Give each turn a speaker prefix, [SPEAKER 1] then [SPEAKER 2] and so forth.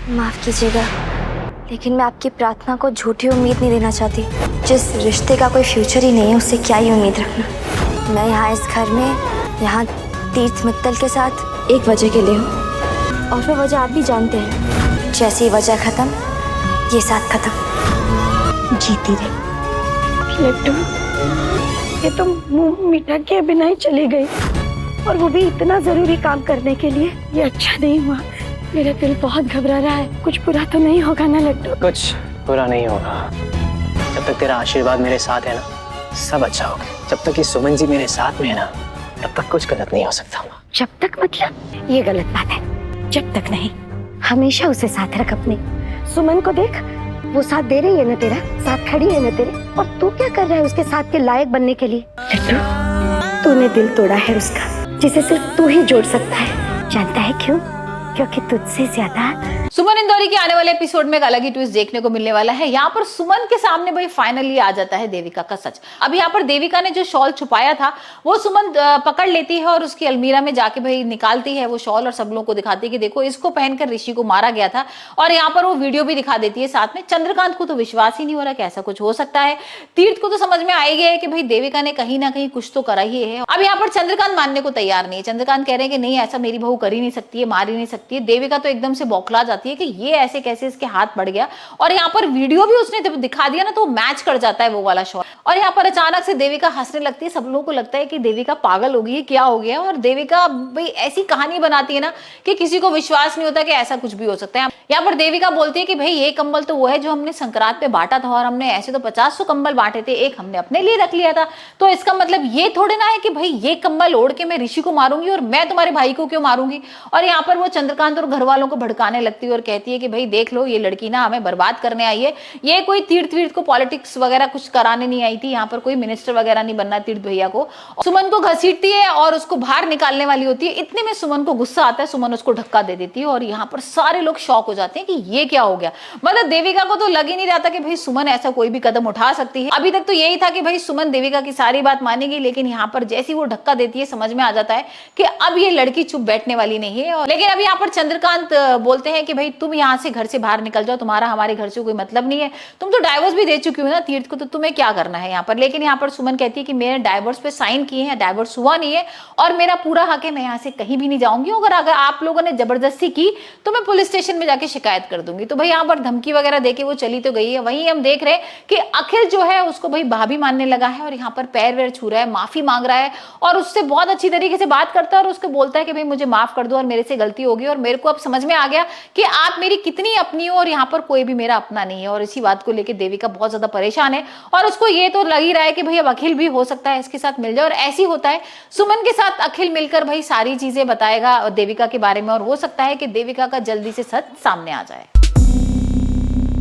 [SPEAKER 1] माफ कीजिएगा, लेकिन मैं आपकी प्रार्थना को झूठी उम्मीद नहीं देना चाहती। जिस रिश्ते का कोई फ्यूचर ही नहीं है उससे क्या ही उम्मीद रखना। मैं यहाँ इस घर में, यहाँ तीर्थ मित्तल के साथ एक वजह के लिए हूँ, और वो वजह आप भी जानते हैं। जैसे ही वजह खत्म, ये साथ खत्म। जीती रही।
[SPEAKER 2] लड्डू, ये तो मुंह मीठा के बिना ही चली गई, और वो भी इतना जरूरी काम करने के लिए। ये अच्छा नहीं हुआ, मेरा दिल बहुत घबरा रहा है। कुछ बुरा तो नहीं होगा ना लड्डू?
[SPEAKER 3] कुछ बुरा नहीं होगा। जब तक तेरा आशीर्वाद मेरे साथ है ना, सब अच्छा होगा। जब तक ये सुमन जी मेरे साथ में है ना, तब तक कुछ गलत नहीं हो सकता।
[SPEAKER 2] जब तक मतलब? ये गलत बात है। जब तक नहीं, हमेशा उसे साथ रख अपने। सुमन को देख, वो साथ दे रही है ना तेरा, साथ खड़ी है ना तेरे, और तू क्या कर रहा है उसके साथ के लायक बनने के लिए? लड्डू, तूने दिल तोड़ा है उसका, जिसे सिर्फ तू ही जोड़ सकता है। जानता है क्यों? क्योंकि तुझसे ज्यादा
[SPEAKER 4] सुमन इंदौरी के आने वाले एपिसोड में एक अलग ही ट्विस्ट देखने को मिलने वाला है। यहाँ पर सुमन के सामने भाई फाइनली आ जाता है देविका का सच। अब यहाँ पर देविका ने जो शॉल छुपाया था वो सुमन पकड़ लेती है और उसकी अलमीरा में जाके भाई निकालती है वो शॉल, और सब लोगों को दिखाती है कि देखो इसको पहनकर ऋषि को मारा गया था। और यहाँ पर वो वीडियो भी दिखा देती है साथ में। चंद्रकांत को तो विश्वास ही नहीं हो रहा कि ऐसा कुछ हो सकता है। तीर्थ को तो समझ में आ ही गया है कि भाई देविका ने कहीं ना कहीं कुछ तो करा ही है। अब यहाँ पर चंद्रकांत मानने को तैयार नहीं है। चंद्रकांत कह रहे हैं कि नहीं, ऐसा मेरी बहू कर ही नहीं सकती है, मार ही नहीं सकती है। देविका तो एकदम से बौखला जाती है कि ये ऐसे कैसे इसके हाथ बढ़ गया, और यहाँ पर वीडियो भी उसने दिखा दिया ना तो मैच कर जाता है वो वाला शॉट। और यहाँ पर अचानक से देविका हंसने लगती है। सब लोगों को लगता है कि देविका पागल हो गई है, क्या हो गया। और देविका भाई ऐसी कहानी बनाती है ना कि किसी को विश्वास नहीं होता कि ऐसा कुछ भी हो सकता है। यहाँ पर देविका बोलती है कि भाई ये कंबल तो वो है जो हमने संक्रांत पे बांटा था, और हमने ऐसे तो 50 कंबल बांटे थे, एक हमने अपने लिए रख लिया था। तो इसका मतलब ये थोड़े ना है कि भाई ये कंबल ओढ़ के मैं ऋषि को मारूंगी और मैं तुम्हारे भाई को क्यों मारूंगी। और यहाँ पर वो चंद्रकांत और घर वालों को भड़काने लगती है और कहती है कि भाई देख लो, ये लड़की ना हमें बर्बाद करने आई है। ये कोई तीर्थ को पॉलिटिक्स वगैरह कुछ कराने नहीं आई थी। यहाँ पर कोई मिनिस्टर वगैरह नहीं बनना तीर्थ भैया को। सुमन को घसीटती है और उसको बाहर निकालने वाली होती है। इतने में सुमन को गुस्सा आता है, सुमन उसको धक्का दे देती है, और यहाँ पर सारे लोग शॉक हो जाते हैं कि ये क्या हो गया। मतलब देविका को तो लग ही नहीं रहा था कि भाई सुमन ऐसा कोई भी कदम उठा सकती है। अभी तक तो यही था कि भाई सुमन देविका की सारी बात मानेगी, लेकिन यहाँ पर जैसी वो धक्का देती है समझ में आ जाता है कि अब ये लड़की चुप बैठने वाली नहीं है। लेकिन अब यहाँ पर चंद्रकांत बोलते हैं कि भाई तुम यहाँ से घर से बाहर निकल जाओ, तुम्हारा हमारे घर से कोई मतलब नहीं है। तुम तो डाइवोर्स भी दे चुकी हो ना तीर्थ को, तो तुम्हें क्या करना है यहाँ पर। लेकिन यहाँ पर सुमन कहती है कि मैंने डाइवोर्स पे साइन किए हैं, डाइवोर्स हुआ नहीं है और मेरा पूरा हक है, मैं यहाँ से कहीं भी नहीं जाऊंगी। अगर आप लोगों ने जबरदस्ती की तो मैं पुलिस स्टेशन में जाके शिकायत कर दूंगी। तो भाई यहाँ पर धमकी वगैरह देके वो चली तो गई है। वहीं हम देख रहे हैं कि अखिल जो है उसको भाई भाभी मानने लगा है, और यहाँ पर पैर वैर छू रहा है, माफी मांग रहा है, और उससे बहुत अच्छी तरीके से बात करता है और उसको बोलता है कि भाई मुझे माफ कर दो और मेरे से गलती होगी, और मेरे को अब समझ में आ गया कि आप मेरी कितनी अपनी हो और यहाँ पर कोई भी मेरा अपना नहीं है। और इसी बात को लेकर देविका बहुत ज्यादा परेशान है, और उसको ये तो लग ही रहा है कि भाई अब अखिल भी हो सकता है इसके साथ मिल जाए। और ऐसी होता है सुमन के साथ अखिल मिलकर भाई सारी चीजें बताएगा देविका के बारे में, और हो सकता है कि देविका का जल्दी से सच सामने आ जाए।